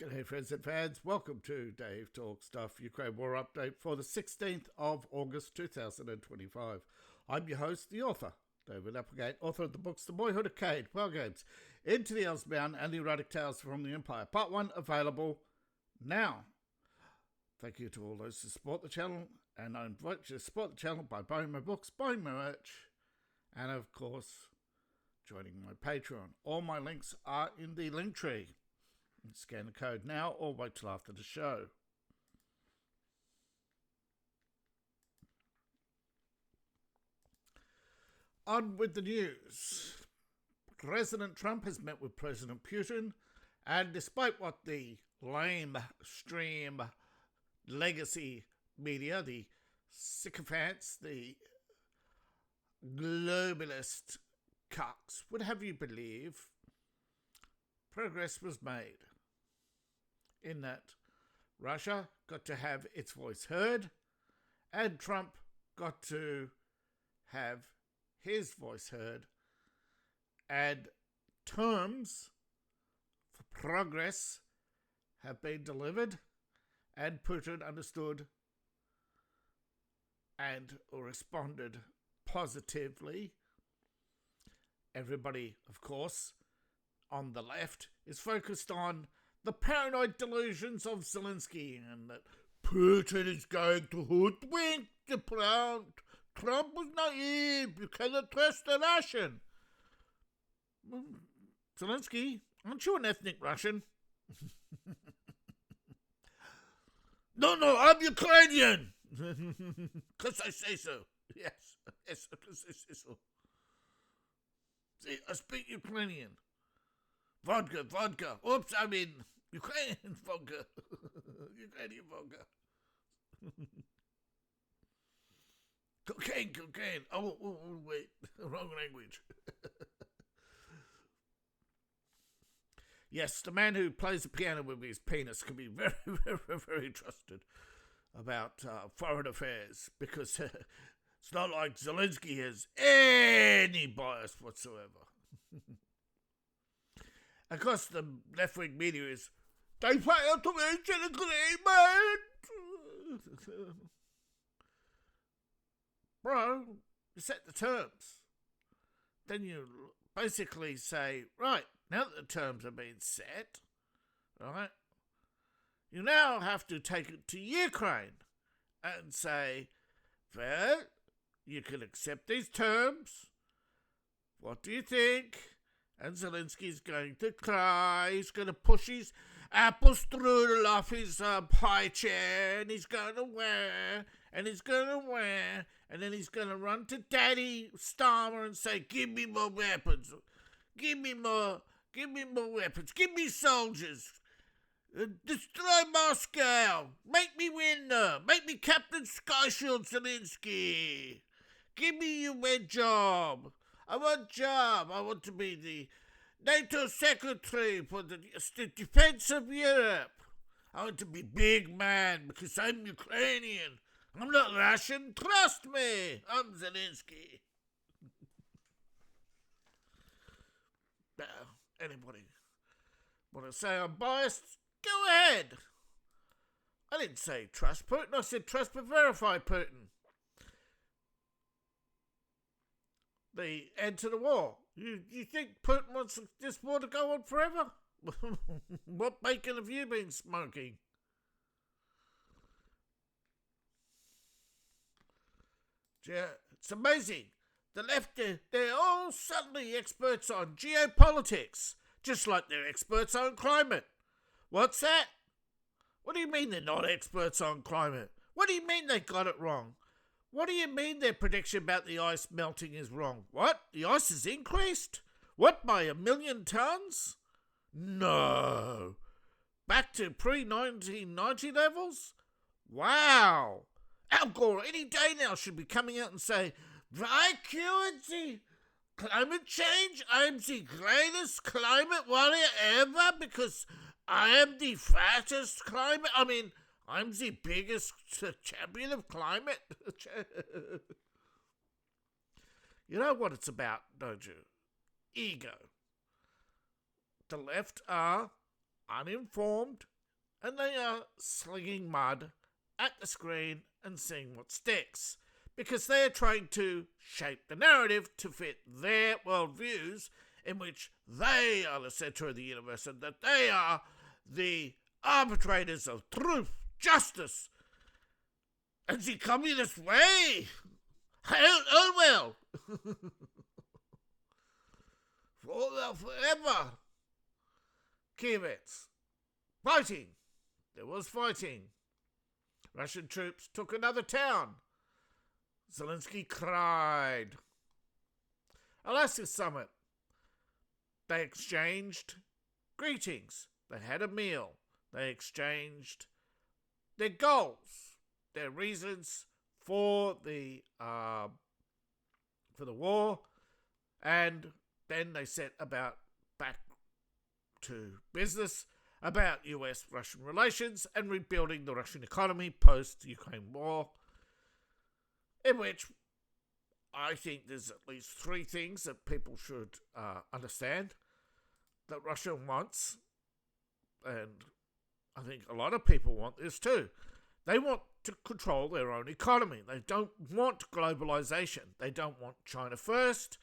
G'day friends and fans, welcome to Dave Talk Stuff Ukraine War Update for the 16th of August 2025. I'm your host, the author, David Applegate, author of the books The Boyhood of Cade, War Games, Into the Elsbound and the Erotic Tales from the Empire. Part 1 available now. Thank you to all those who support the channel, and I invite you to support the channel by buying my books, buying my merch, and of course, joining my Patreon. All my links are in the link tree. Scan the code now or wait till after the show. On with the news. President Trump has met with President Putin, and despite what the lamestream legacy media, the sycophants, the globalist cucks would have you believe, progress was made in that Russia got to have its voice heard and Trump got to have his voice heard, and terms for progress have been delivered, and Putin understood and responded positively. Everybody, of course, on the left is focused on the paranoid delusions of Zelensky and that Putin is going to hoodwink the ground. Trump was naive. You cannot trust the Russian. Zelensky, aren't you an ethnic Russian? No, I'm Ukrainian. Because I say so. Yes, because I say so. See, I speak Ukrainian. Vodka. Oops, I mean Ukrainian vodka. Ukrainian vodka. Cocaine. Oh, wait. Wrong language. Yes, the man who plays the piano with his penis can be very, very, very trusted about foreign affairs, because it's not like Zelensky has any bias whatsoever. Of course, the left-wing media is, they failed to reach an agreement. Bro, you set the terms. Then you basically say, right, now that the terms have been set, right, you now have to take it to Ukraine and say, well, you can accept these terms. What do you think? And Zelensky's going to cry. He's going to push his apple strudel off his high chair, and he's going to wear, and then he's going to run to Daddy Starmer and say, give me more weapons. Give me more weapons. Give me soldiers. Destroy Moscow. Make me winner. Make me Captain Skyshield Zelensky. Give me your red job. I want to be the NATO secretary for the defense of Europe. I want to be big man because I'm Ukrainian. I'm not Russian. Trust me. I'm Zelensky. Now, anybody want to say I'm biased? Go ahead. I didn't say trust Putin. I said trust but verify Putin. The end to the war. You think Putin wants this war to go on forever? What bacon have you been smoking? Yeah, it's amazing. The left, they're all suddenly experts on geopolitics, just like they're experts on climate. What's that? What do you mean they're not experts on climate? What do you mean they got it wrong? What do you mean their prediction about the ice melting is wrong? What? The ice has increased? What, by 1 million tons? No. Back to pre-1990 levels? Wow. Al Gore any day now should be coming out and say, I cured the climate change. I'm the greatest climate warrior ever because I am the fattest climate. I'm the biggest champion of climate. You know what it's about, don't you? Ego. The left are uninformed, and they are slinging mud at the screen and seeing what sticks, because they are trying to shape the narrative to fit their worldviews, in which they are the centre of the universe and that they are the arbitrators of truth, justice, and the communist way. Hail Orwell! Forever! Kievitz. Fighting. There was fighting. Russian troops took another town. Zelensky cried. Alaska summit. They exchanged greetings. They had a meal. They exchanged their goals, their reasons for the war, and then they set about back to business about US-Russian relations and rebuilding the Russian economy post-Ukraine war, in which I think there's at least three things that people should understand that Russia wants, and I think a lot of people want this too. They want to control their own economy. They don't want globalization. They don't want China first.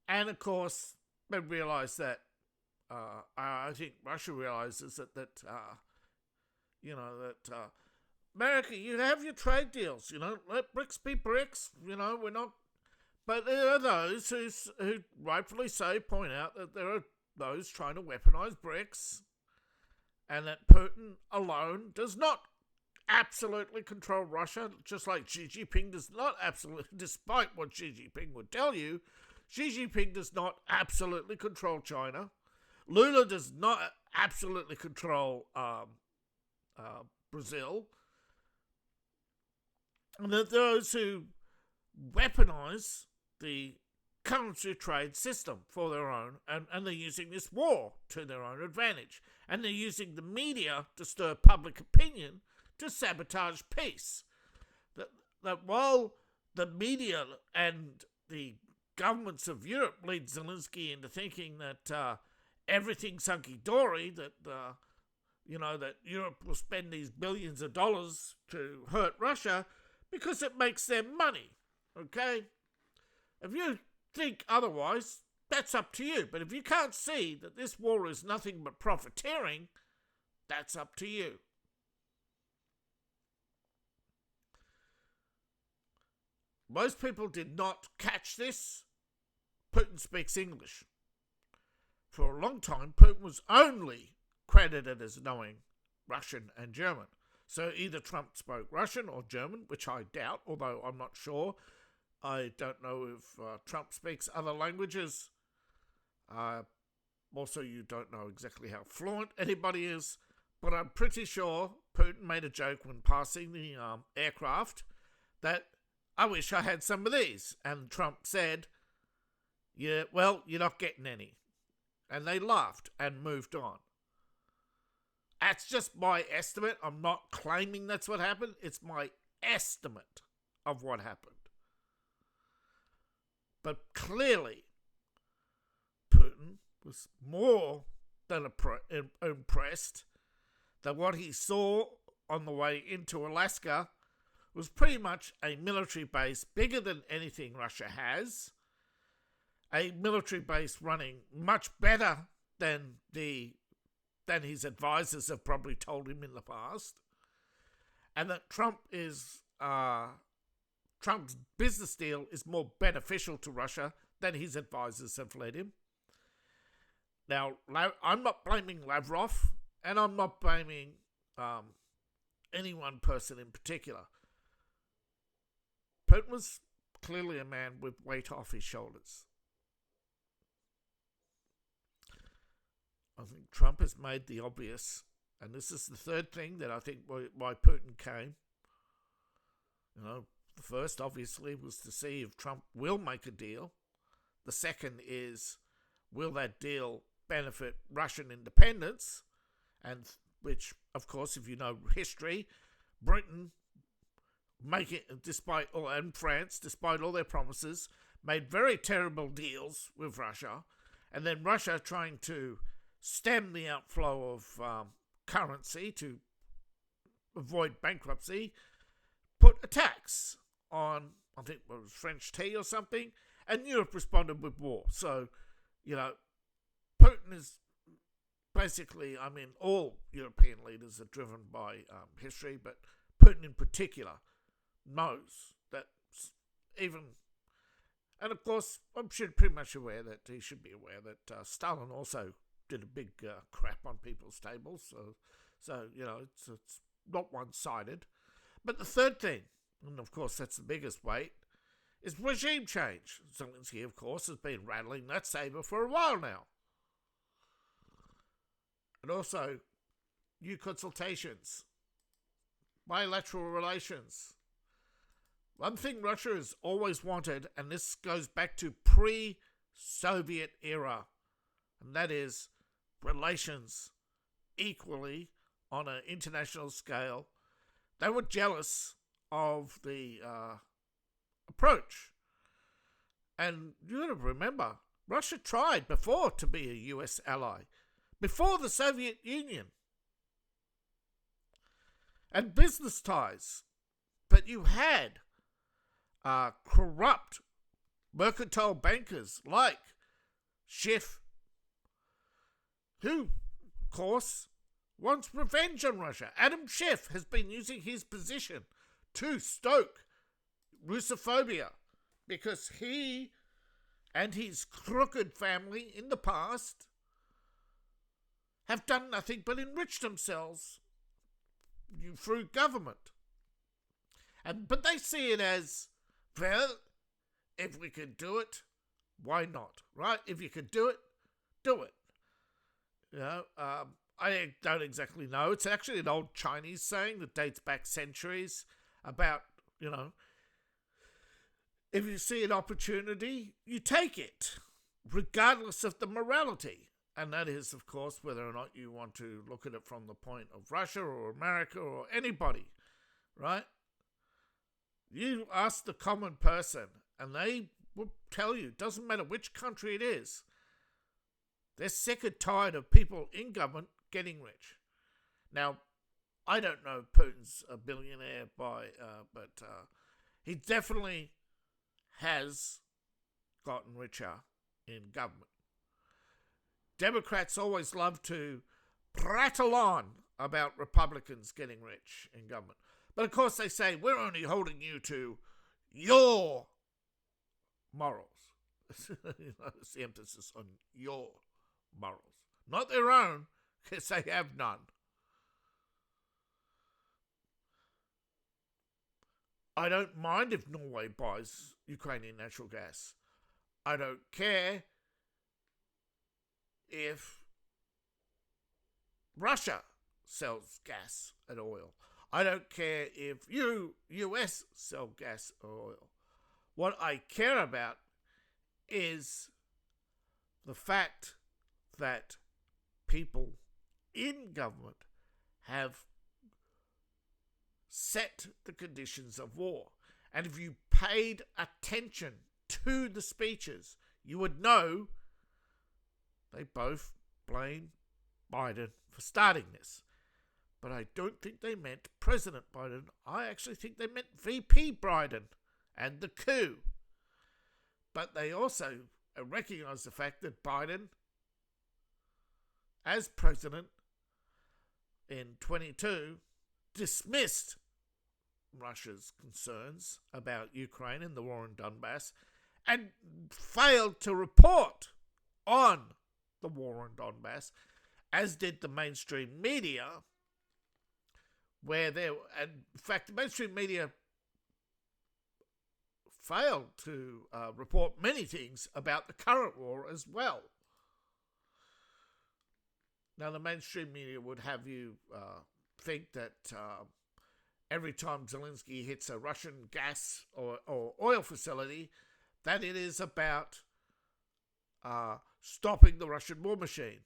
And of course, they realize that, I think Russia realizes that America, you have your trade deals, let BRICS be BRICS, we're not. But there are those who rightfully so point out that there are those trying to weaponize BRICS, and that Putin alone does not absolutely control Russia, just like Xi Jinping does not absolutely, despite what Xi Jinping would tell you, Xi Jinping does not absolutely control China. Lula does not absolutely control Brazil. And that those who weaponize the currency trade system for their own, and they're using this war to their own advantage. And they're using the media to stir public opinion to sabotage peace. That while the media and the governments of Europe lead Zelensky into thinking that everything's hunky-dory, that that Europe will spend these billions of dollars to hurt Russia because it makes them money, okay? If you think otherwise, that's up to you. But if you can't see that this war is nothing but profiteering, that's up to you. Most people did not catch this. Putin speaks English. For a long time, Putin was only credited as knowing Russian and German. So either Trump spoke Russian or German, which I doubt, although I'm not sure. I don't know if Trump speaks other languages. Also, you don't know exactly how fluent anybody is. But I'm pretty sure Putin made a joke when passing the aircraft that, I wish I had some of these. And Trump said, yeah, well, you're not getting any. And they laughed and moved on. That's just my estimate. I'm not claiming that's what happened. It's my estimate of what happened. But clearly, Putin was more than impressed that what he saw on the way into Alaska was pretty much a military base bigger than anything Russia has, a military base running much better than his advisors have probably told him in the past, and that Trump's business deal is more beneficial to Russia than his advisors have led him. Now, I'm not blaming Lavrov, and I'm not blaming any one person in particular. Putin was clearly a man with weight off his shoulders. I think Trump has made the obvious, and this is the third thing that I think why Putin came. The first, obviously, was to see if Trump will make a deal. The second is, will that deal benefit Russian independence? And which, of course, if you know history, Britain, and France, despite all their promises, made very terrible deals with Russia. And then Russia trying to stem the outflow of currency to avoid bankruptcy, put a tax on, I think it was French tea or something, and Europe responded with war. So, Putin is basically, all European leaders are driven by history, but Putin in particular knows that even, and of course, I'm pretty much aware that he should be aware that Stalin also did a big crap on people's tables. So it's not one-sided. But the third thing, and of course that's the biggest weight, is regime change. Zelensky, of course, has been rattling that saber for a while now. And also, new consultations, bilateral relations. One thing Russia has always wanted, and this goes back to pre-Soviet era, and that is relations equally on an international scale. They were jealous of the approach. And you got to remember, Russia tried before to be a US ally, before the Soviet Union. And business ties. But you had corrupt mercantile bankers like Schiff, who, of course, wants revenge on Russia. Adam Schiff has been using his position to stoke Russophobia because he and his crooked family in the past have done nothing but enrich themselves through government. But they see it as, well, if we could do it, why not, right? If you could do it, do it. I don't exactly know. It's actually an old Chinese saying that dates back centuries about, if you see an opportunity, you take it, regardless of the morality. And that is, of course, whether or not you want to look at it from the point of Russia or America or anybody, right? You ask the common person, and they will tell you, doesn't matter which country it is, they're sick and tired of people in government getting rich. Now, I don't know if Putin's a billionaire but he definitely has gotten richer in government. Democrats always love to prattle on about Republicans getting rich in government. But of course they say, we're only holding you to your morals. It's the emphasis on your morals. Not their own, because they have none. I don't mind if Norway buys Ukrainian natural gas. I don't care if Russia sells gas and oil. I don't care if US sell gas or oil. What I care about is the fact that people in government have set the conditions of war. And if you paid attention to the speeches, you would know they both blame Biden for starting this. But I don't think they meant President Biden. I actually think they meant VP Biden and the coup. But they also recognize the fact that Biden, as president in 22, dismissed Russia's concerns about Ukraine and the war in Donbass and failed to report on the war in Donbass, as did the mainstream media, where there, and in fact, the mainstream media failed to report many things about the current war as well. Now, the mainstream media would have you think that every time Zelensky hits a Russian gas or oil facility, that it is about stopping the Russian war machine.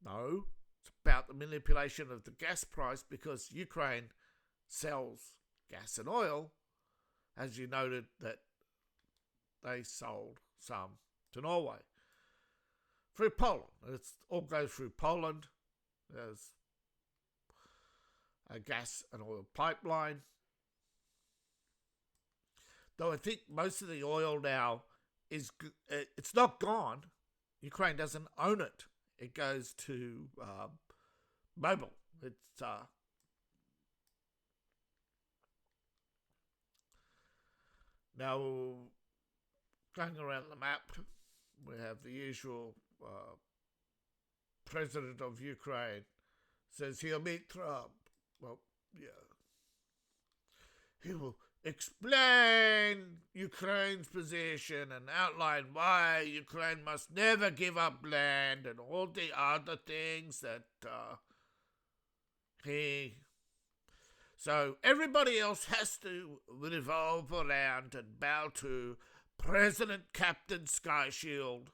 No, it's about the manipulation of the gas price, because Ukraine sells gas and oil, as you noted that they sold some to Norway through Poland. It all goes through Poland. There's a gas and oil pipeline. Though I think most of the oil now it's not gone. Ukraine doesn't own it. It goes to Mobil. It's now going around the map. We have the usual president of Ukraine says he'll meet Trump. Well, yeah. He will explain Ukraine's position and outline why Ukraine must never give up land and all the other things that So everybody else has to revolve around and bow to President Captain Skyshield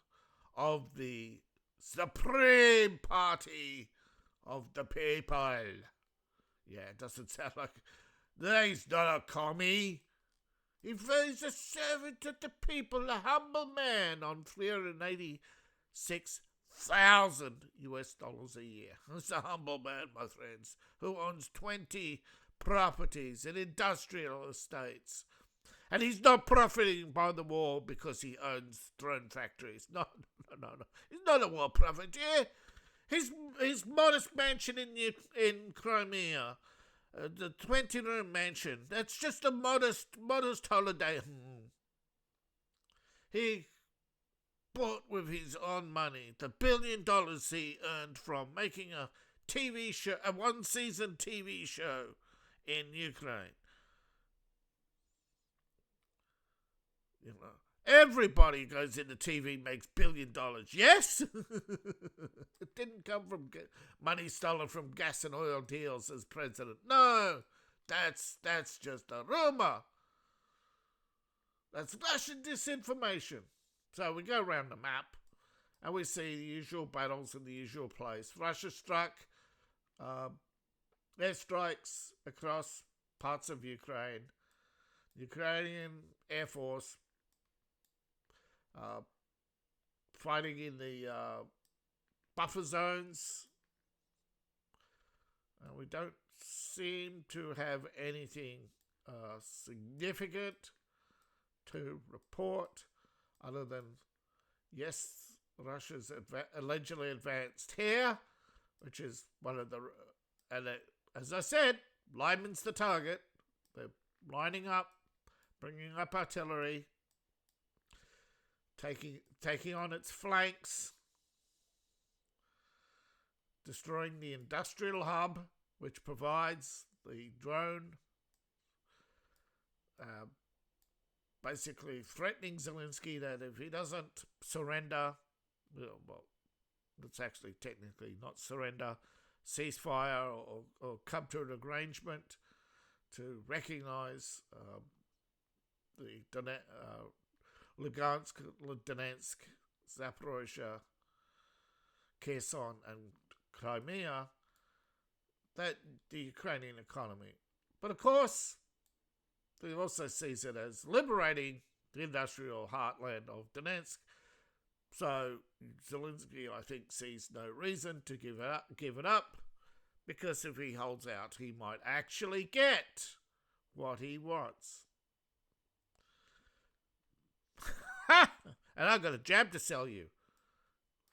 of the Supreme Party of the People. Yeah, it doesn't sound like... He's not a commie. He's a servant of the people, a humble man on $386,000 a year. He's a humble man, my friends, who owns 20 properties and industrial estates. And he's not profiting by the war because he owns drone factories. No. He's not a war profiteer. His modest mansion in Crimea, the 20-room mansion, that's just a modest holiday. He bought with his own money the $1 billion he earned from making a TV show, a one-season TV show in Ukraine. You know, everybody goes into TV, makes $1 billion. Yes? It didn't come from money stolen from gas and oil deals as president. No, that's just a rumor. That's Russian disinformation. So we go around the map and we see the usual battles in the usual place. Russia struck airstrikes across parts of Ukraine. Ukrainian Air Force fighting in the buffer zones. We don't seem to have anything significant to report other than, yes, Russia's allegedly advanced here, which is one of the... And as I said, Lyman's the target. They're lining up, bringing up artillery, taking on its flanks, destroying the industrial hub, which provides the drone, basically threatening Zelensky that if he doesn't surrender, well, it's actually technically not surrender, ceasefire or come to an arrangement to recognize the Lugansk, Donetsk, Zaporozhye, Kherson and Crimea, that the Ukrainian economy. But of course, he also sees it as liberating the industrial heartland of Donetsk. So Zelensky, I think, sees no reason to give it up, because if he holds out, he might actually get what he wants. And I've got a jab to sell you.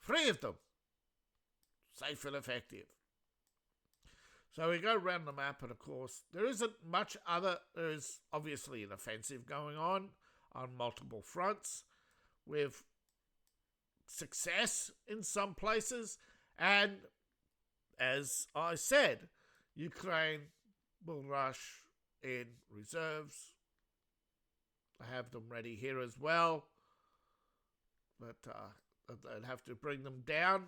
3 of them. Safe and effective. So we go around the map, and of course, there isn't much other. There is obviously an offensive going on multiple fronts with success in some places. And as I said, Ukraine will rush in reserves. I have them ready here as well. But they'd have to bring them down.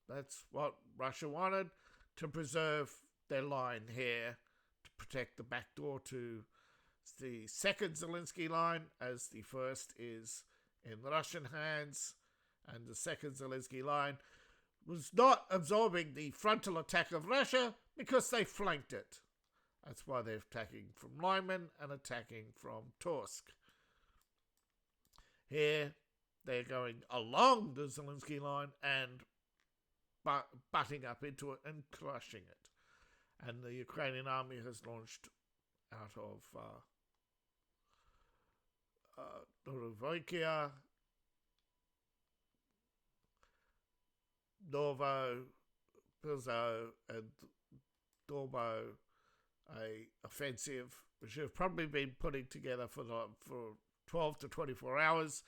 That's what Russia wanted, to preserve their line here, to protect the back door to the second Zelensky line, as the first is in Russian hands, and the second Zelensky line was not absorbing the frontal attack of Russia because they flanked it. That's why they're attacking from Lyman and attacking from Torsk. Here, they're going along the Zelensky line and butting up into it and crushing it. and the Ukrainian army has launched out of Novokia, Novo, Pilzo, and Dorbo, a offensive which have probably been putting together for 12 to 24 hours,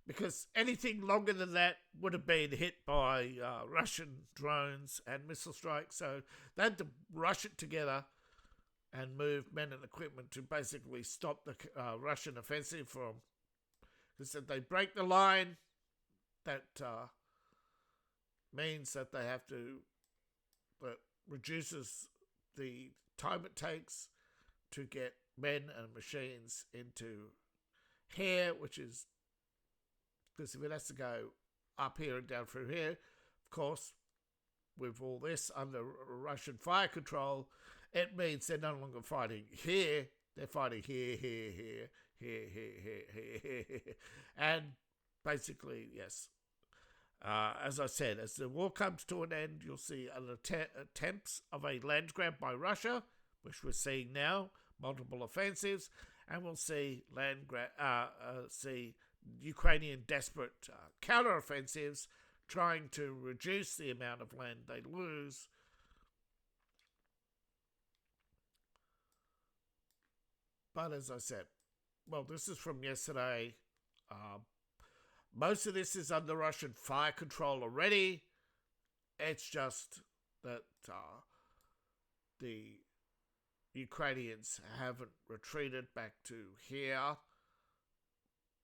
because anything longer than that would have been hit by Russian drones and missile strikes. So they had to rush it together and move men and equipment to basically stop the Russian offensive from. Because if they break the line, that means that they have to, that reduces the time it takes to get men and machines into here, which is, because if it has to go up here and down through here, of course, with all this under Russian fire control, it means they're no longer fighting here, they're fighting here, here, here, here, here, here, here, here, here. And basically, yes, as I said, as the war comes to an end, you'll see attempts of a land grab by Russia, which we're seeing now, multiple offensives, and we'll see see Ukrainian desperate counter-offensives trying to reduce the amount of land they lose. But as I said, well, this is from yesterday. Most of this is under Russian fire control already. It's just that the Ukrainians haven't retreated back to here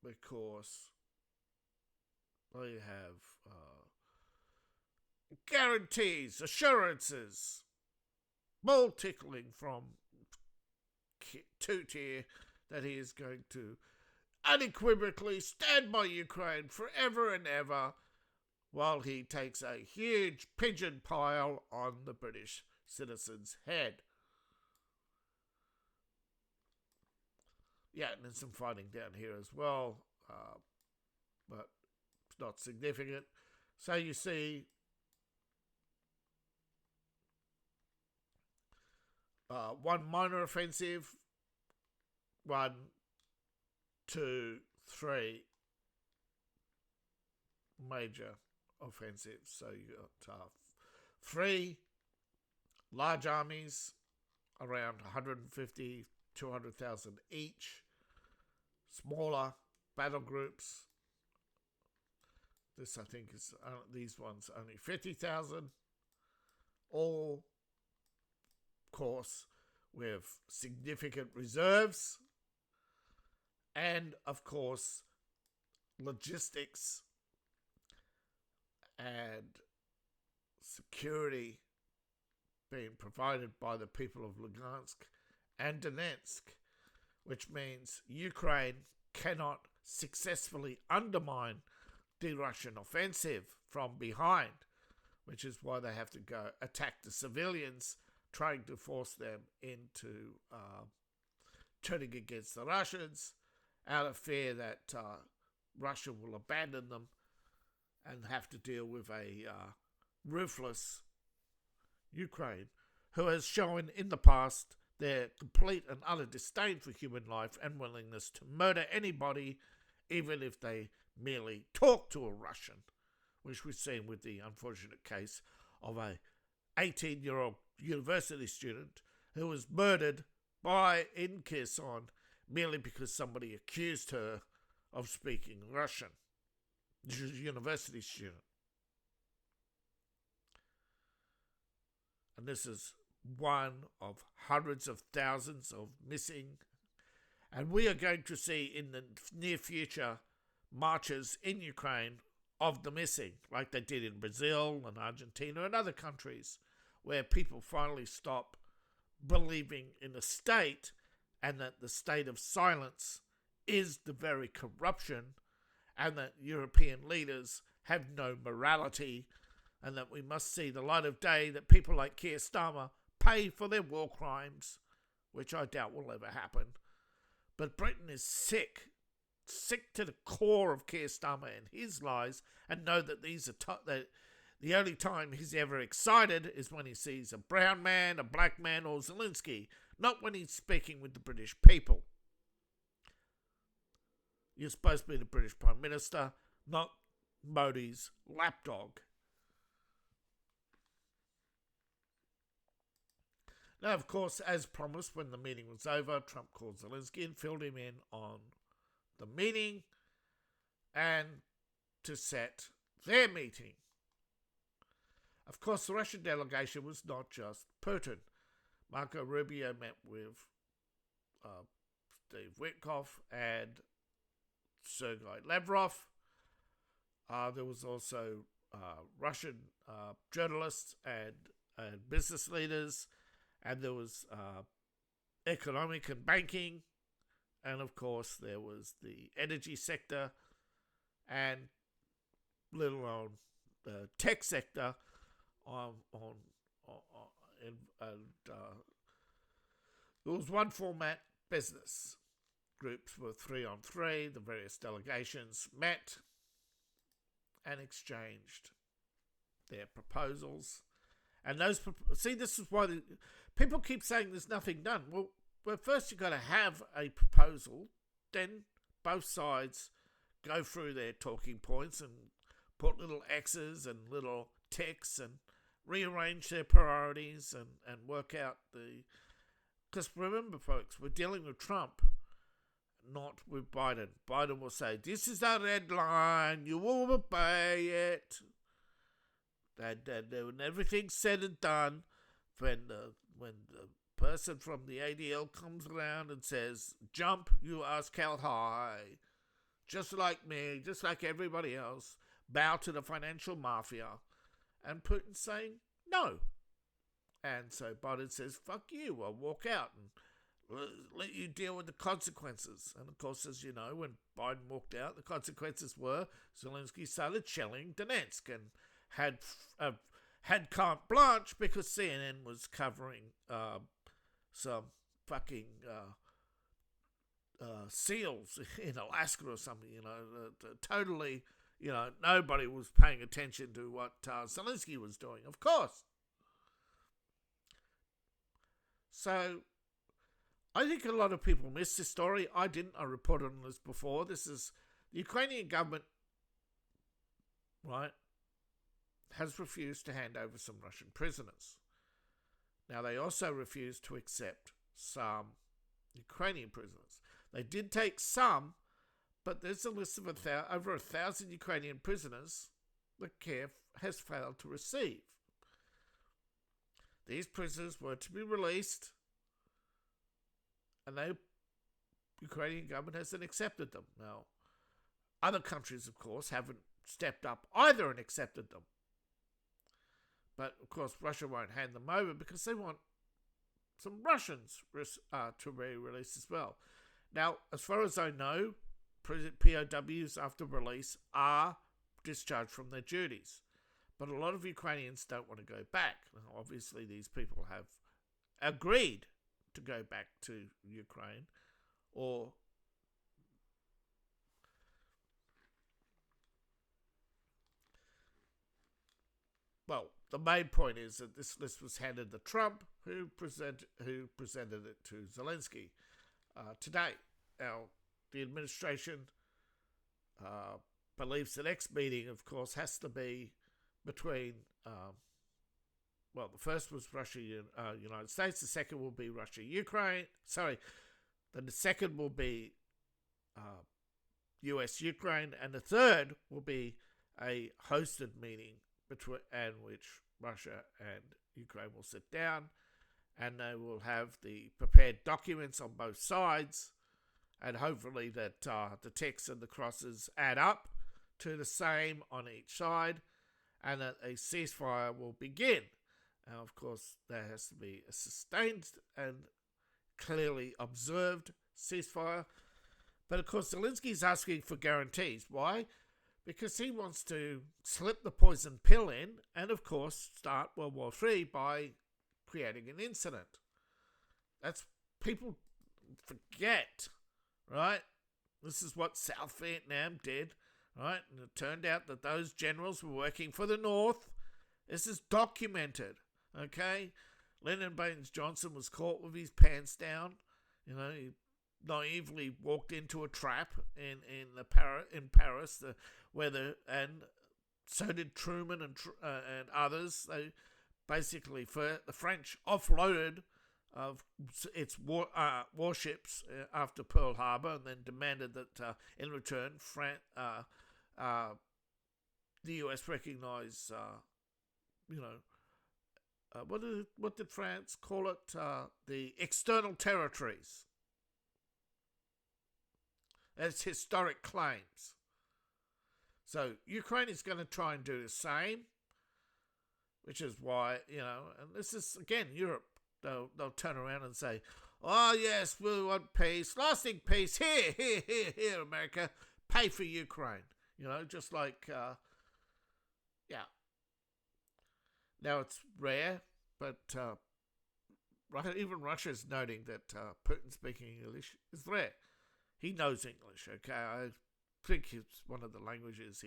because they have guarantees, assurances, ball tickling from Two-Tier that he is going to unequivocally stand by Ukraine forever and ever while he takes a huge pigeon pile on the British citizen's head. Yeah, and there's some fighting down here as well, but it's not significant. So you see one minor offensive, 1, 2, 3 major offensives. So you got 3 large armies, around 150, 200,000 each. Smaller battle groups. This, I think, is these ones only 50,000. All, of course, with significant reserves. And, of course, logistics and security being provided by the people of Lugansk and Donetsk, which means Ukraine cannot successfully undermine the Russian offensive from behind, which is why they have to go attack the civilians, trying to force them into turning against the Russians, out of fear that Russia will abandon them and have to deal with a ruthless Ukraine, who has shown in the past their complete and utter disdain for human life and willingness to murder anybody, even if they merely talk to a Russian, which we've seen with the unfortunate case of a 18-year-old university student who was murdered in Kherson merely because somebody accused her of speaking Russian. She was a university student. And this is one of hundreds of thousands of missing. And we are going to see in the near future marches in Ukraine of the missing, like they did in Brazil and Argentina and other countries, where people finally stop believing in the state, and that the state of silence is the very corruption, and that European leaders have no morality, and that we must see the light of day, that people like Keir Starmer pay for their war crimes, which I doubt will ever happen. But Britain is sick to the core of Keir Starmer and his lies, and know that these are The only time he's ever excited is when he sees a brown man, a black man, or Zelensky, not when he's speaking with the British people. You're supposed to be the British Prime Minister, not Modi's lapdog. Now, of course, as promised, when the meeting was over, Trump called Zelensky and filled him in on the meeting and to set their meeting. Of course, the Russian delegation was not just Putin. Marco Rubio met with Steve Witkoff and Sergei Lavrov. There was also Russian journalists and business leaders, and there was economic and banking, and of course there was the energy sector and little known tech sector. There was one format: business. Groups were 3-on-3. The various delegations met and exchanged their proposals. And those this is why people keep saying there's nothing done. Well, first you've got to have a proposal, then both sides go through their talking points and put little X's and little ticks and rearrange their priorities and work out the... Because remember, folks, we're dealing with Trump, not with Biden. Biden will say, this is the red line, you will obey it. When everything's said and done, when the person from the ADL comes around and says, jump, you ask how high. Just like me, just like everybody else, bow to the financial mafia. And Putin's saying, no. And so Biden says, fuck you, I'll walk out and let you deal with the consequences. And of course, as you know, when Biden walked out, the consequences were Zelensky started shelling Donetsk and had carte blanche because CNN was covering some fucking seals in Alaska or something, totally, nobody was paying attention to what Zelensky was doing, of course. So I think a lot of people miss this story. I didn't. I reported on this before. This is the Ukrainian government, right, has refused to hand over some Russian prisoners. Now, they also refused to accept some Ukrainian prisoners. They did take some, but there's a list of over 1,000 Ukrainian prisoners that Kiev has failed to receive. These prisoners were to be released, and the Ukrainian government hasn't accepted them. Now, other countries, of course, haven't stepped up either and accepted them. But, of course, Russia won't hand them over because they want some Russians to be released as well. Now, as far as I know, POWs after release are discharged from their duties. But a lot of Ukrainians don't want to go back. Now, obviously, these people have agreed to go back to Ukraine, or the main point is that this list was handed to Trump, who presented it to Zelensky today. Now, the administration believes the next meeting, of course, has to be between, the first was Russia, United States, the second will be Russia, Ukraine, then the second will be US, Ukraine, and the third will be a hosted meeting and which Russia and Ukraine will sit down, and they will have the prepared documents on both sides, and hopefully that the ticks and the crosses add up to the same on each side, and that a ceasefire will begin. Now, of course, there has to be a sustained and clearly observed ceasefire. But, of course, Zelensky's asking for guarantees. Why? Because he wants to slip the poison pill in and, of course, start World War III by creating an incident. That's... people forget, right? This is what South Vietnam did, right? And it turned out that those generals were working for the North, This is documented, okay? Lyndon Baines Johnson was caught with his pants down. He naively walked into a trap in Paris, and so did Truman and others. They basically, the French offloaded of its warships after Pearl Harbor, and then demanded that in return, the US recognize, what did France call it? The external territories. That's historic claims. So Ukraine is going to try and do the same, which is why, and this is, again, Europe. They'll turn around and say, oh, yes, we want peace, lasting peace, here, America, pay for Ukraine. Just like, Now, it's rare, but even Russia's noting that Putin speaking English is rare. He knows English, okay? I think it's one of the languages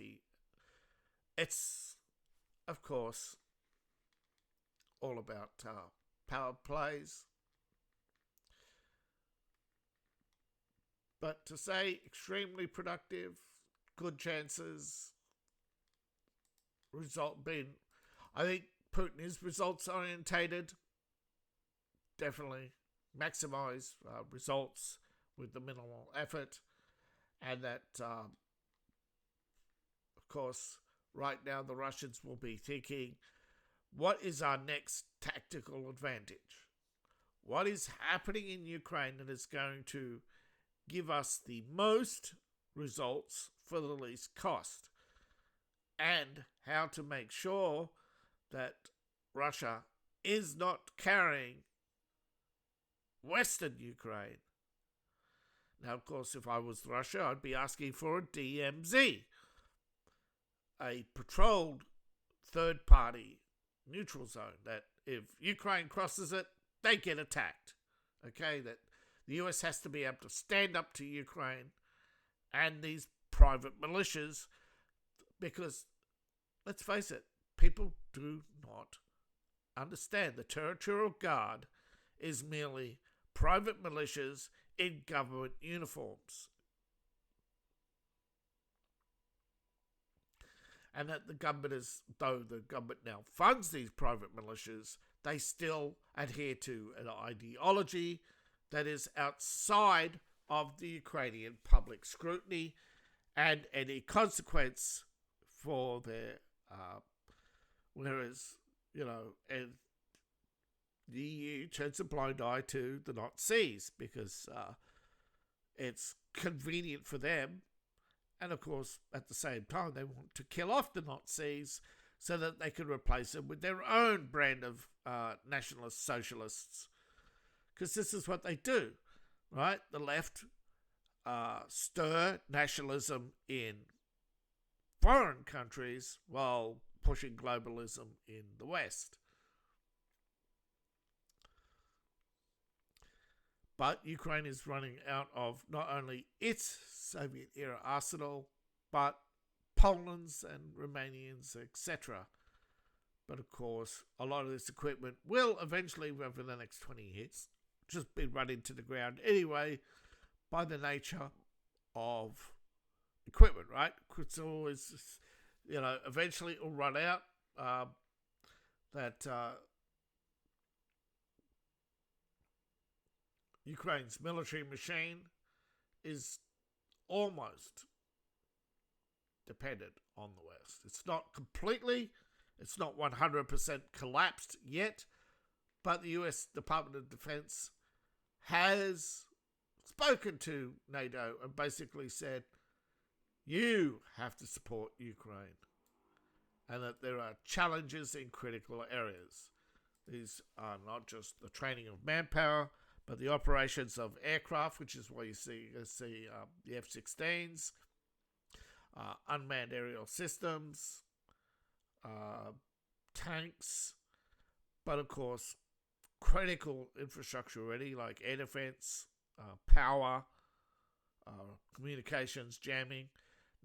it's, of course, all about power plays. But to say extremely productive, good chances, I think Putin is results orientated. Definitely maximize results with the minimal effort, and that, of course, right now the Russians will be thinking, what is our next tactical advantage? What is happening in Ukraine that is going to give us the most results for the least cost? And how to make sure that Russia is not carrying Western Ukraine. Now, of course, if I was Russia, I'd be asking for a DMZ, a patrolled third-party neutral zone, that if Ukraine crosses it, they get attacked. Okay, that the US has to be able to stand up to Ukraine and these private militias, because, let's face it, people do not understand. The Territorial Guard is merely private militias in government uniforms. And that the government though the government now funds these private militias, they still adhere to an ideology that is outside of the Ukrainian public scrutiny and any consequence for their, whereas, and the EU turns a blind eye to the Nazis because it's convenient for them. And, of course, at the same time, they want to kill off the Nazis so that they can replace them with their own brand of nationalist socialists. Because this is what they do, right? The left stir nationalism in foreign countries while pushing globalism in the West. But Ukraine is running out of not only its Soviet-era arsenal, but Poland's and Romanians, etc. But of course, a lot of this equipment will eventually, over the next 20 years, just be run into the ground anyway by the nature of equipment, right? It's always, eventually it will run out. Ukraine's military machine is almost dependent on the West. It's not completely, it's not 100% collapsed yet, but the US Department of Defense has spoken to NATO and basically said, you have to support Ukraine, and that there are challenges in critical areas. These are not just the training of manpower, but the operations of aircraft, which is why you see the F-16s, unmanned aerial systems, tanks, but of course, critical infrastructure already, like air defense, power, communications, jamming.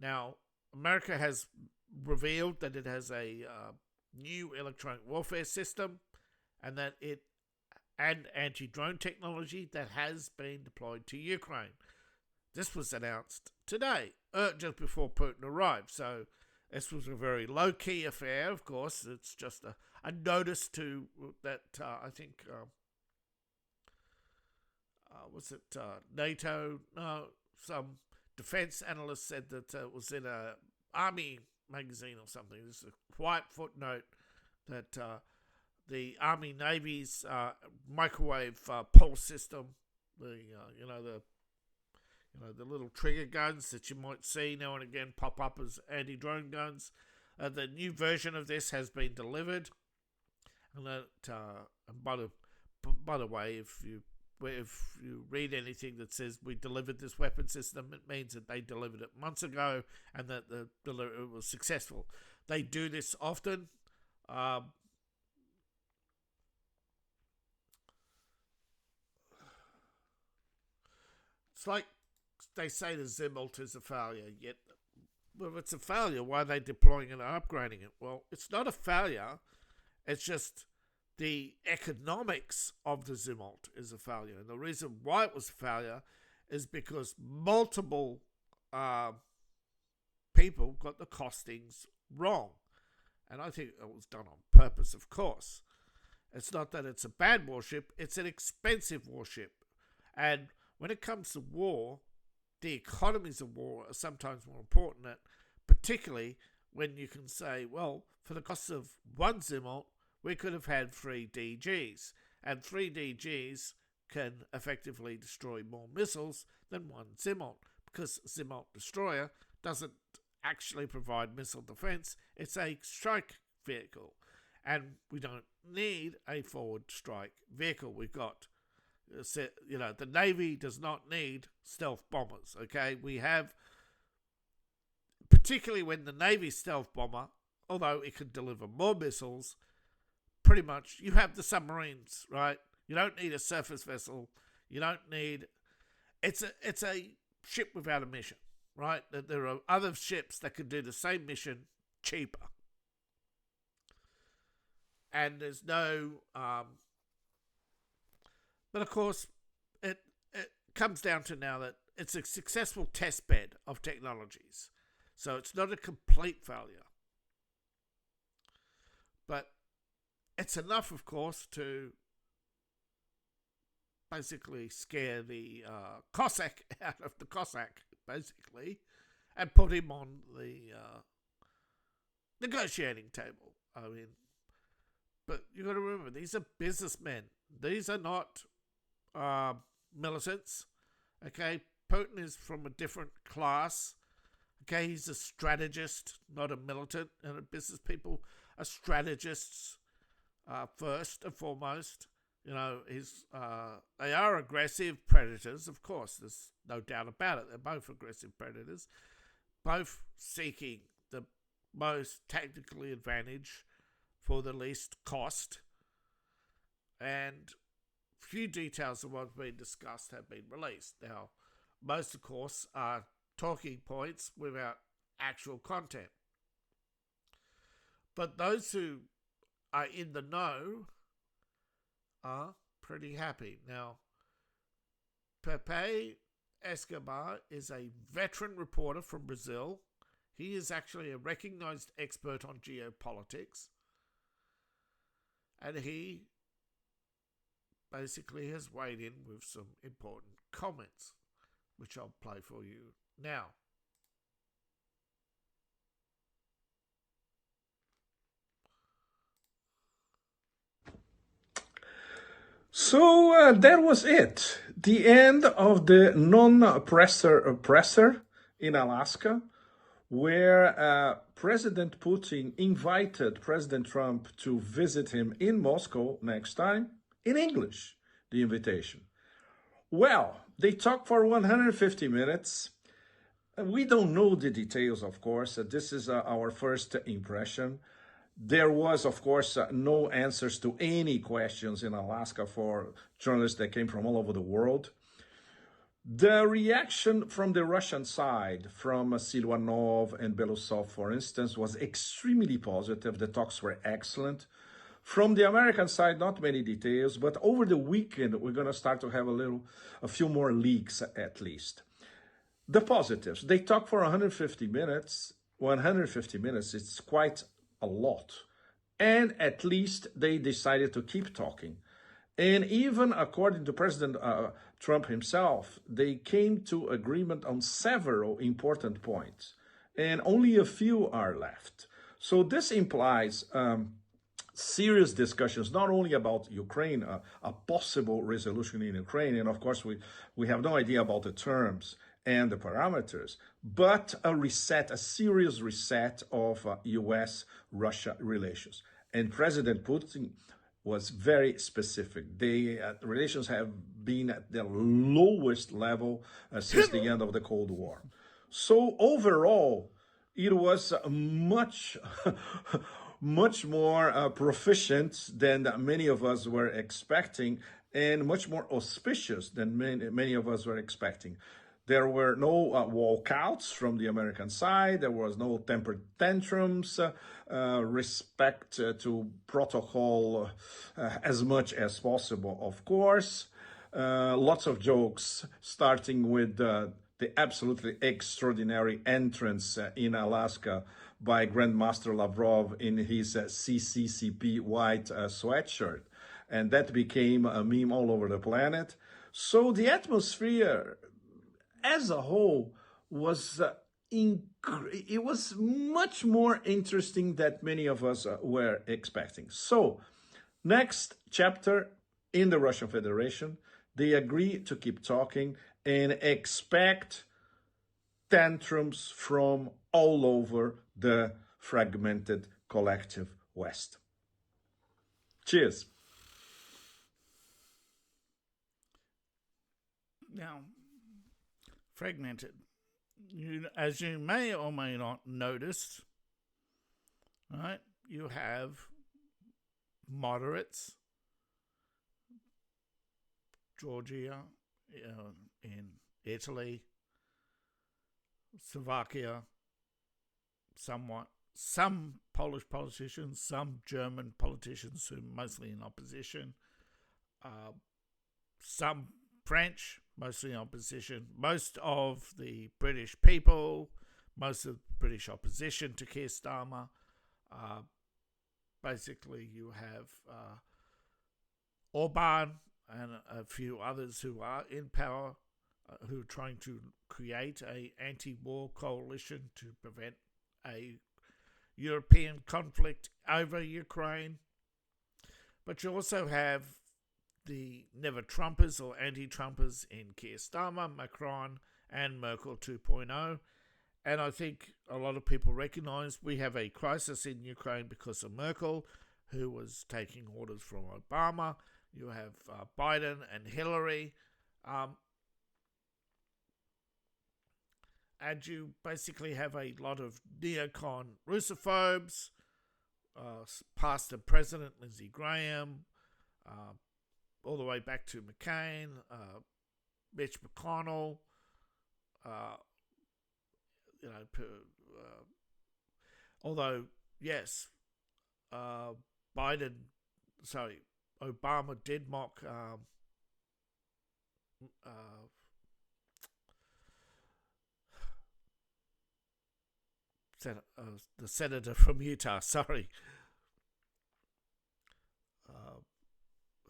Now, America has revealed that it has a new electronic warfare system, and that it and anti-drone technology that has been deployed to Ukraine. This was announced today, just before Putin arrived. So this was a very low-key affair, of course. It's just a notice to that, I think, was it NATO? No, some defense analyst said that it was in a army magazine or something. This is a quiet footnote that the Army Navy's microwave pulse system, the little trigger guns that you might see now and again pop up as anti-drone guns. The new version of this has been delivered, and that, by the way, if you read anything that says we delivered this weapon system, it means that they delivered it months ago and that it was successful. They do this often. It's like they say the Zimalt is a failure, yet, well, if it's a failure, why are they deploying it and upgrading it? Well, it's not a failure. It's just the economics of the Zimalt is a failure. And the reason why it was a failure is because multiple people got the costings wrong. And I think it was done on purpose, of course. It's not that it's a bad warship, it's an expensive warship. And when it comes to war, the economies of war are sometimes more important, particularly when you can say, well, for the cost of one Zimalt, we could have had 3 DGs. And 3 DGs can effectively destroy more missiles than one Zimalt, because Zimalt Destroyer doesn't actually provide missile defense. It's a strike vehicle. And we don't need a forward strike vehicle. We've got, the Navy does not need stealth bombers, okay? We have, particularly when the Navy stealth bomber, although it can deliver more missiles, pretty much you have the submarines, right? You don't need a surface vessel. You don't need, it's a ship without a mission, right? There are other ships that could do the same mission cheaper. And there's no, but of course, it comes down to now that it's a successful test bed of technologies. So it's not a complete failure. But it's enough, of course, to basically scare the Cossack out of the Cossack, basically, and put him on the negotiating table. I mean, but you've got to remember, these are businessmen. These are not militants. Okay, Putin is from a different class. Okay, he's a strategist, not a militant. And business people are strategists first and foremost. You know, they are aggressive predators, of course. There's no doubt about it. They're both aggressive predators, both seeking the most tactically advantage for the least cost. And few details of what's been discussed have been released. Now, most, of course, are talking points without actual content. But those who are in the know are pretty happy. Now, Pepe Escobar is a veteran reporter from Brazil. He is actually a recognized expert on geopolitics. And he basically has weighed in with some important comments, which I'll play for you now. So that was it. The end of the presser in Alaska, where President Putin invited President Trump to visit him in Moscow next time, in English, the invitation. Well, they talked for 150 minutes. We don't know the details, of course. This is our first impression. There was, of course, no answers to any questions in Alaska for journalists that came from all over the world. The reaction from the Russian side, from Silvanov and Belousov, for instance, was extremely positive. The talks were excellent. From the American side, not many details, but over the weekend, we're going to start to have a few more leaks at least. The positives, they talk for 150 minutes. 150 minutes, it's quite a lot. And at least they decided to keep talking. And even according to President Trump himself, they came to agreement on several important points, and only a few are left. So this implies serious discussions, not only about Ukraine, a possible resolution in Ukraine, and of course we have no idea about the terms and the parameters, but a serious reset of US-Russia relations. And President Putin was very specific. The relations have been at the lowest level since the end of the Cold War. So overall, it was much, much more proficient than many of us were expecting, and much more auspicious than many of us were expecting. There were no walkouts from the American side. There was no temper tantrums, respect to protocol as much as possible, of course. Lots of jokes, starting with the absolutely extraordinary entrance in Alaska by Grandmaster Lavrov in his CCCP white sweatshirt. And that became a meme all over the planet. So the atmosphere as a whole was it was much more interesting than many of us were expecting. So, next chapter in the Russian Federation, they agree to keep talking and expect tantrums from all over the fragmented collective West. Cheers. Now, fragmented. As you may or may not notice, right, you have moderates, Georgia, in Italy, Slovakia, somewhat, some Polish politicians, some German politicians who are mostly in opposition, some French, mostly in opposition, most of the British people, most of the British opposition to Keir Starmer. Basically, you have Orban and a few others who are in power, who are trying to create an anti-war coalition to prevent a European conflict over Ukraine. But you also have the never-Trumpers or anti-Trumpers in Keir Starmer, Macron, and Merkel 2.0. And I think a lot of people recognise we have a crisis in Ukraine because of Merkel, who was taking orders from Obama. You have Biden and Hillary. And you basically have a lot of neocon Russophobes, past the president, Lindsey Graham, all the way back to McCain, Mitch McConnell, although, yes, Obama did mock the senator from Utah,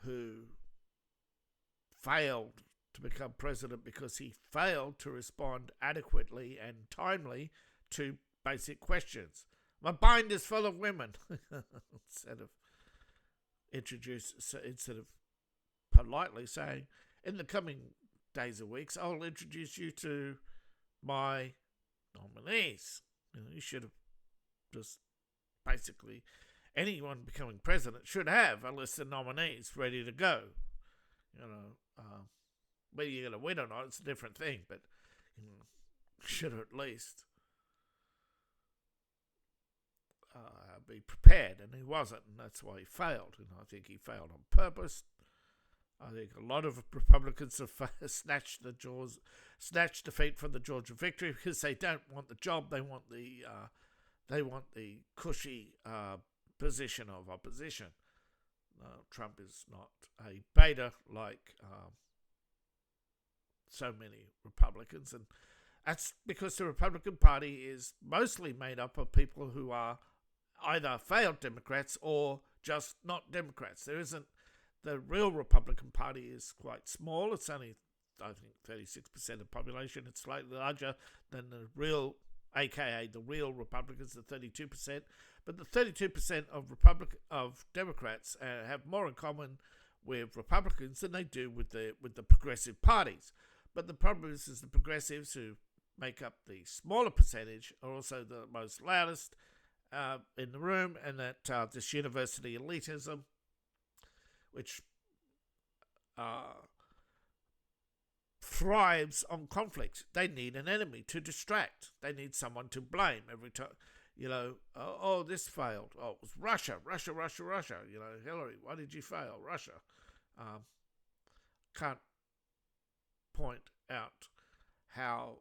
who failed to become president because he failed to respond adequately and timely to basic questions. My bind is full of women. instead of politely saying, in the coming days or weeks, I'll introduce you to my nominees. You should have just basically, anyone becoming president should have a list of nominees ready to go. Whether you're going to win or not, it's a different thing, but should at least be prepared, and he wasn't, and that's why he failed. And I think he failed on purpose. I think a lot of Republicans have snatched the feet from the jaws of victory because they don't want the job. They want the cushy position of opposition. Trump is not a beta like so many Republicans, and that's because the Republican Party is mostly made up of people who are either failed Democrats or just not Democrats. The real Republican Party is quite small. It's only, I think, 36% of the population. It's slightly larger than the real, aka the real Republicans, the 32%. But the 32% of Democrats have more in common with Republicans than they do with the progressive parties. But the problem is the progressives, who make up the smaller percentage, are also the most loudest in the room, and that this university elitism, which thrives on conflict. They need an enemy to distract. They need someone to blame every time. This failed. Oh, it was Russia. Hillary, why did you fail? Russia. Can't point out how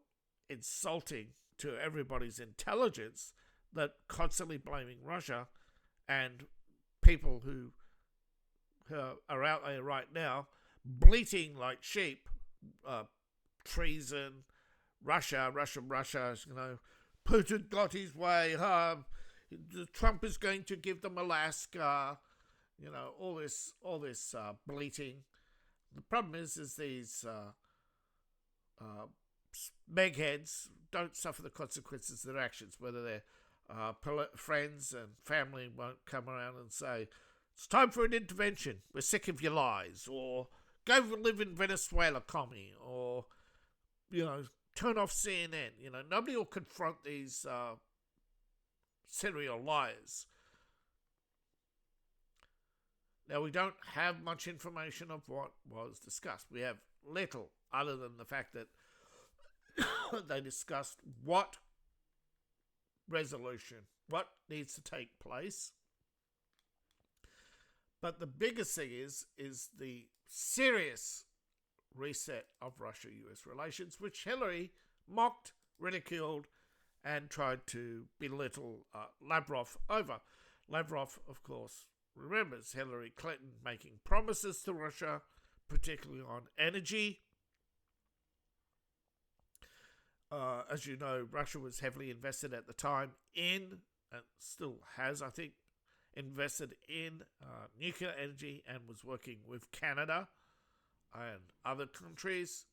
insulting to everybody's intelligence that constantly blaming Russia, and people who are out there right now bleating like sheep, treason, Russia, Putin got his way, Trump is going to give them Alaska, all this bleating. The problem is these megheads don't suffer the consequences of their actions, whether their friends and family won't come around and say, it's time for an intervention, we're sick of your lies, or go live in Venezuela, commie, or, turn off CNN. Nobody will confront these serial liars. Now, we don't have much information of what was discussed. We have little, other than the fact that they discussed what resolution, what needs to take place. But the biggest thing is the serious reset of Russia-US relations, which Hillary mocked, ridiculed, and tried to belittle Lavrov over. Lavrov, of course, remembers Hillary Clinton making promises to Russia, particularly on energy. As you know, Russia was heavily invested at the time in, and still has, I think, invested in nuclear energy, and was working with Canada and other countries.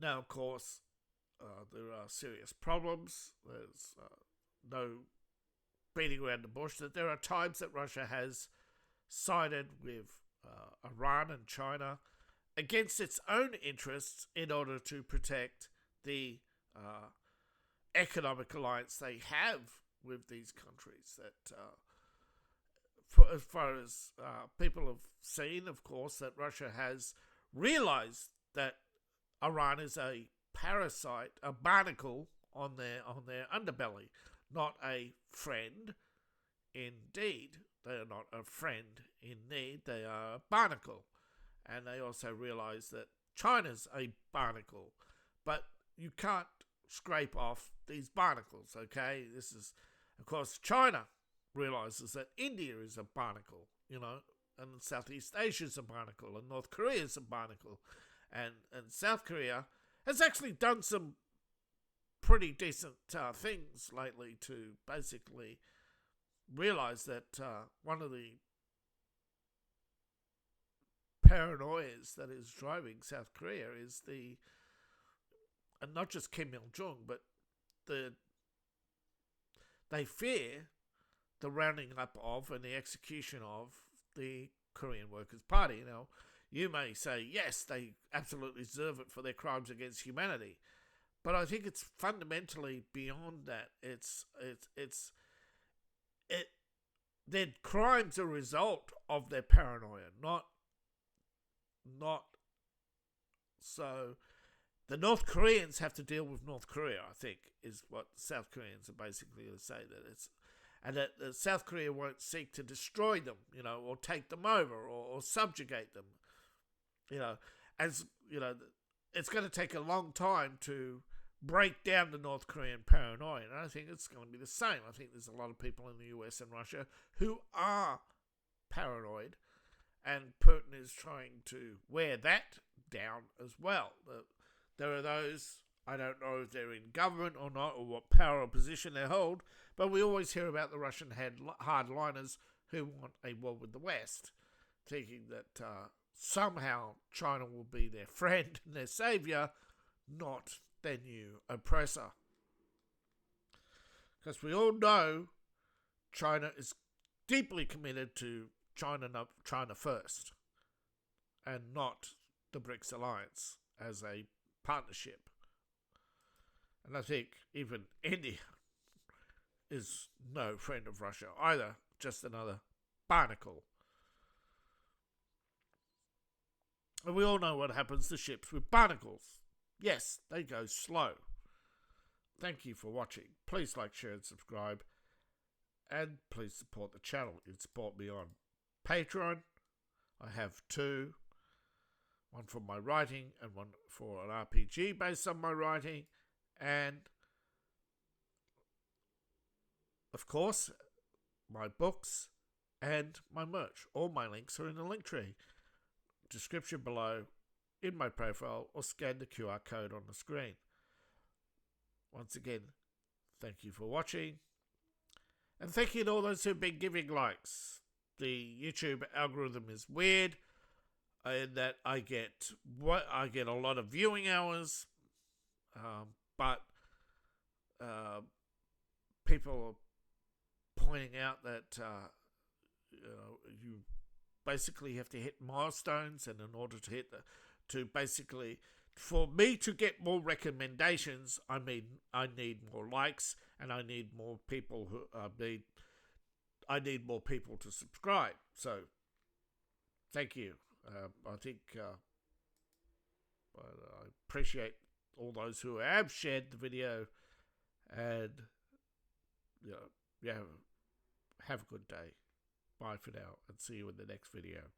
Now, of course, there are serious problems. There's no beating around the bush that there are times that Russia has sided with Iran and China against its own interests in order to protect the economic alliance they have with these countries. That, as far as people have seen, of course, that Russia has realized that Iran is a parasite, a barnacle on their underbelly, not a friend. Indeed, they are not a friend in need. They are a barnacle. And they also realize that China's a barnacle. But you can't scrape off these barnacles, okay? This is, of course, China realizes that India is a barnacle, and Southeast Asia is a barnacle, and North Korea is a barnacle. And South Korea has actually done some pretty decent things lately to basically realize that one of the paranoias that is driving South Korea is and not just Kim Il-jung, but they fear the rounding up of and the execution of the Korean Workers' Party. Now, you may say, yes, they absolutely deserve it for their crimes against humanity, but I think it's fundamentally beyond that. Their crimes are a result of their paranoia, not so. The North Koreans have to deal with North Korea, I think, is what South Koreans are basically going to say. That and that South Korea won't seek to destroy them, or take them over or subjugate them. As it's going to take a long time to break down the North Korean paranoia, and I think it's going to be the same. I think there's a lot of people in the US and Russia who are paranoid, and Putin is trying to wear that down as well. There are those, I don't know if they're in government or not, or what power or position they hold, but we always hear about the Russian hardliners who want a war with the West, thinking that somehow China will be their friend and their saviour, not their new oppressor. Because we all know China is deeply committed to China first, and not the BRICS alliance as a partnership. And I think even India is no friend of Russia either, just another barnacle. And we all know what happens to ships with barnacles. Yes, they go slow. Thank you for watching. Please like, share and subscribe. And please support the channel. You can support me on Patreon. I have two. One for my writing and one for an RPG based on my writing. And, of course, my books and my merch. All my links are in the link tree. Description below, in my profile, or scan the QR code on the screen. Once again, thank you for watching. And thank you to all those who've been giving likes. The YouTube algorithm is weird in that I get a lot of viewing hours, but people are pointing out that you basically have to hit milestones, and in order for me to get more recommendations, I need more likes, and I need more people I need more people to subscribe. So, thank you. I think I appreciate all those who have shared the video, and have a good day. Bye for now, and see you in the next video.